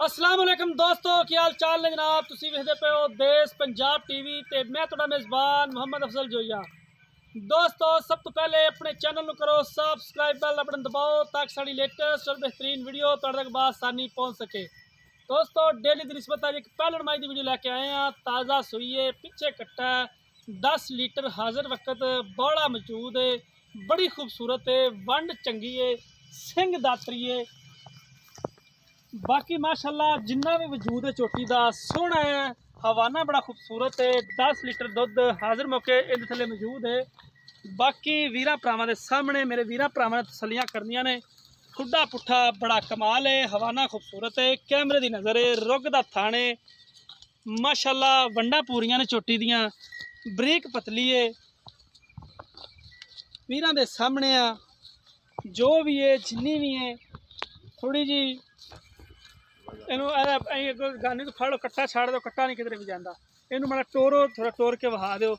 अस्सलाम वालेकुम दोस्तों, की हाल चाल ने जनाब। तुसी वेखदे पे हो देश पंजाब टीवी ते मैं तुहाडा मेज़बान मोहम्मद अफजल जोइया। दोस्तों, सब तो पहले अपने चैनल नूं करो सबसक्राइब, बेल बटन दबाओ ताकि साड़ी लेटेस्ट और बेहतरीन वीडियो तुहाडे तक आसानी पहुँच सके। दोस्तों, डेली की निस्बत अज एक पहले नमाई की वीडियो लैके आए हैं। ताज़ा सुईए पिछे कट्टा 10 लीटर हाजिर वक्त बड़ा मौजूद है, बड़ी खूबसूरत है, वंड चंगी है, सिंह दातरी है। बाकी माशाल्लाह जिन्ना भी वजूद है झोटी का सोहना है, हवाना बड़ा खूबसूरत है। 10 लीटर दुध हाजिर मौके इहदे थल्ले मौजूद है। बाकी वीरां भरावां दे सामने मेरे वीरां भरावां ने तसलियां करनियां ने। खुड्डा पुट्ठा बड़ा कमाल है, हवाना खूबसूरत है, कैमरे की नज़र है, रुग दा थाने माशाल्लाह, वंडा पूरियां ने झोटी दियां, बरीक पतली है। वीरां दे सामने आ जो भी है जिन्नी भी है थोड़ी जी इनू गाने तो फड़ो, कट्टा छाड़ दो, कट्टा नहीं किधरे भी जाता। इनू माड़ा टोरो, थोड़ा टोर के वहा दो।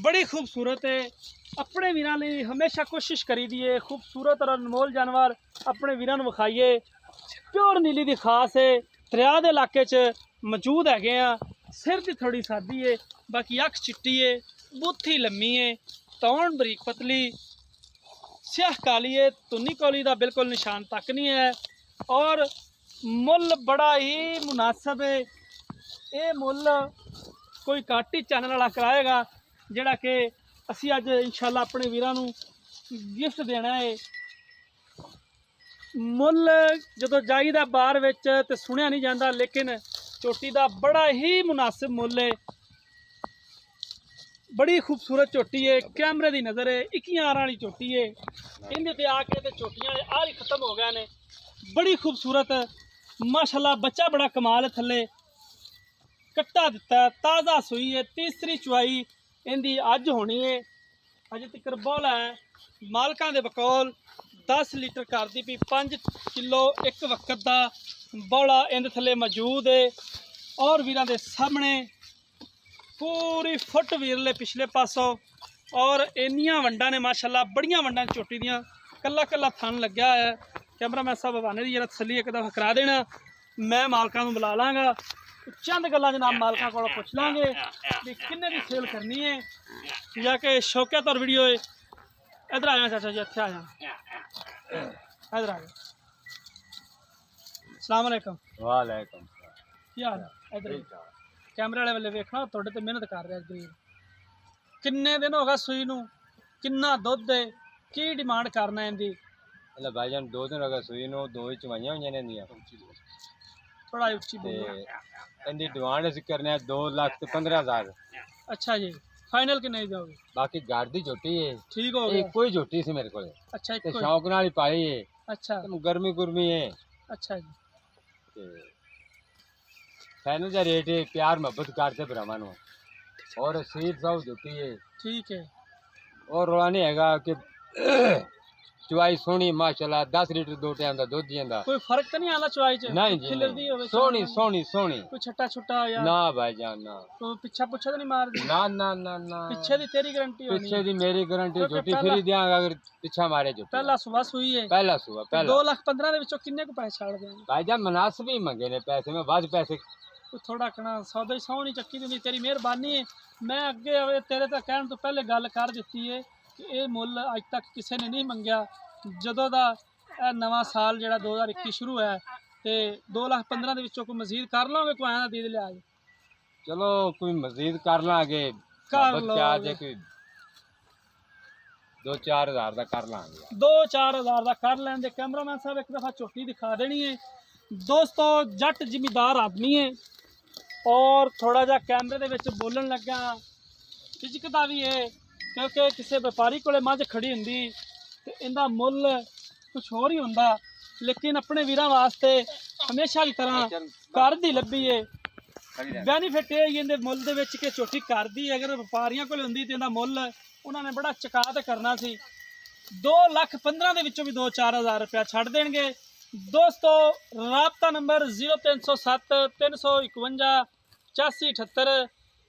बड़ी खूबसूरत है, अपने वीरां लई हमेशा कोशिश करी दी है खूबसूरत और अनमोल जानवर अपने वीरां नूं विखाईए। प्योर नीली दी खास है, दरिया दे इलाके च मौजूद हैगे आ। सिर दी थोड़ी सादी है, बाकी अख चिट्टी है, बूथी लम्मी है, तौण बरीक पतली, स्याह काली है, तुन्नी कौली का बिल्कुल निशान तक नहीं है। और मुल बड़ा ही मुनासिब है। ये मुल कोई घट ही चैनल वाला कराएगा जिहड़ा कि असी अज इंशाअल्लाह अपने वीरां नूं गिफ्ट देना है। मुल जो जाईदा बार विच ते सुनिया नहीं जाता, लेकिन झोटी का बड़ा ही मुनासिब मुल है। बड़ी खूबसूरत झोटी है, कैमरे की नज़र है, 21 वाली झोटी है। इन्हें ते आके ते झोटियां आल ही खत्म हो गए ने। बड़ी खूबसूरत माशाल्लाह, बच्चा बड़ा कमाल है, थले कट्टा दिता, ताज़ा सुई है, तीसरी चुआई इनकी अज होनी है। अजे तक बौला है मालकां दे बकौल 10 लीटर कर दी पी, 5 किलो एक वक्त का बौला इनके थले मौजूद है। और वीरां दे सामने पूरी फुट वीरले पिछले पासों और इन्नियां वंडा ने माशाल्लाह, बड़िया वंडा झोटी दियां, कला कला थन लग्या है। कैमरा मैं सब बहाने की जरा तसली एक दफा करा देना, मैं मालकां नूं बुला लांगा, चंद गल्लां जनाब मालकां कोलों पुछ लांगे कि किन्ने दी सेल करनी है जाके शौकियत और वीडियो है। इधर आ जाना चाचा जी, इत्थे आ जाना, इधर आ जाओ। अस्सलाम वालेकुम। वालेकुम की हाल है? इधर कैमरे वाले वाले वेखना, थोड़े तो मेहनत कर रहे गरीब। किन्ने दिन हो गए सूई नूं, किन्ना दुध है, की डिमांड करना इनकी? भाईजान 2 दिन हो गए सूई नूं, 2 ही चवाइयां होईयां ने इंदियां। थोड़ा उच्ची बोलो। इनकी डिमांड असीं करने 2,15,000। अच्छा जी, फाइनल किन्ने दी दोगे? बाकी घर दी झोटी है, ठीक हो गया। कोई झोटी सी मेरे को अच्छा, ते एक शौक नाल ही पाई है। अच्छा गर्मी गुरमी है अच्छा जी, ते फाइनल दा रेट है, प्यार मोहब्बत करते भरावां नूं। और सीध साफ झोटी है, ठीक है। और रोला नहीं हैगा कि चवाई सोहनी माशाल्लाह, 10 लीटर 2 टाइम का दुध दिंदा। कोई फर्क तो नहीं आला चवाई च? नहीं जी खिलरदी होवे, सोहनी सोहनी सोहनी। कोई छट्टा छुट्टा या ना भाईजान ना, कोई पिछा पुछा तो नहीं मारदी? ना ना ना ना, पीछे दी तेरी गारंटी होनी? पीछे दी मेरी गारंटी, क्योंकि झोटी पहला- फ्री दियांगा अगर पीछा मारे झोटी। पहला सुबह सुई है, पहला सुबह पहला 2,15,000 दे विचों किन्ने को पैसे छाड़ देंगे? भाईजान मुनासिब ही मंगे ने पैसे, में बस पैसे कोई थोड़ा कना सौदे सौ नहीं चक्की दी, तेरी मेहरबानी है। मैं अगे आवे तेरे तक कहने तो पहले गल कर दी है कि यह मुल अज तक किसी ने नहीं मंगया। जदों दा नवा साल जो 2021 शुरू है तो 2,15,000 दे विचों कोई मजीद कर लोगे? कोई आया दे लिया? चलो कोई मजीद कर लांगे, कर मोहब्बत लो, क्या जे कोई 2-4 हज़ार का कर लांगे। 2-4 हज़ार का कर लेंगे। कैमरामैन साहब एक दफ़ा झोटी दिखा देनी है। दोस्तों, जट जिमीदार आदमी है और थोड़ा जा कैमरे दे विच बोलन लगा झिझकदा भी है, क्योंकि किसी व्यापारी कोले मझ खड़ी हुंदी ते इंदा मुल कुछ होर ही हुंदा। लेकिन अपने वीरां वास्ते हमेशा की तरह घर दी लब्भी है। बेनीफिट ये इंदे मुल दे विच कि झोटी घर दी अगर व्यापारियों कोल हुंदी ते इंदा मुल उन्होंने बड़ा चका ते करना सी। 2,15,000 दे विचों भी 2-4 हज़ार रुपया छड़ देंगे। दोस्तों, राबता नंबर 0307 351 8578,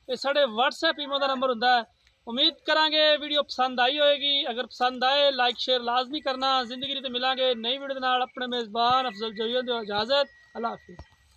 ये साढ़े WhatsApp ईमो का नंबर होंदा है। उम्मीद करांगे वीडियो पसंद आई होएगी। अगर पसंद आए लाइक शेयर लाजमी करना। जिंदगी तो मिलांगे नई वीडियो के नाल। अपने मेज़बान अफजल जईद इजाज़त। अल्लाह हाफिज़।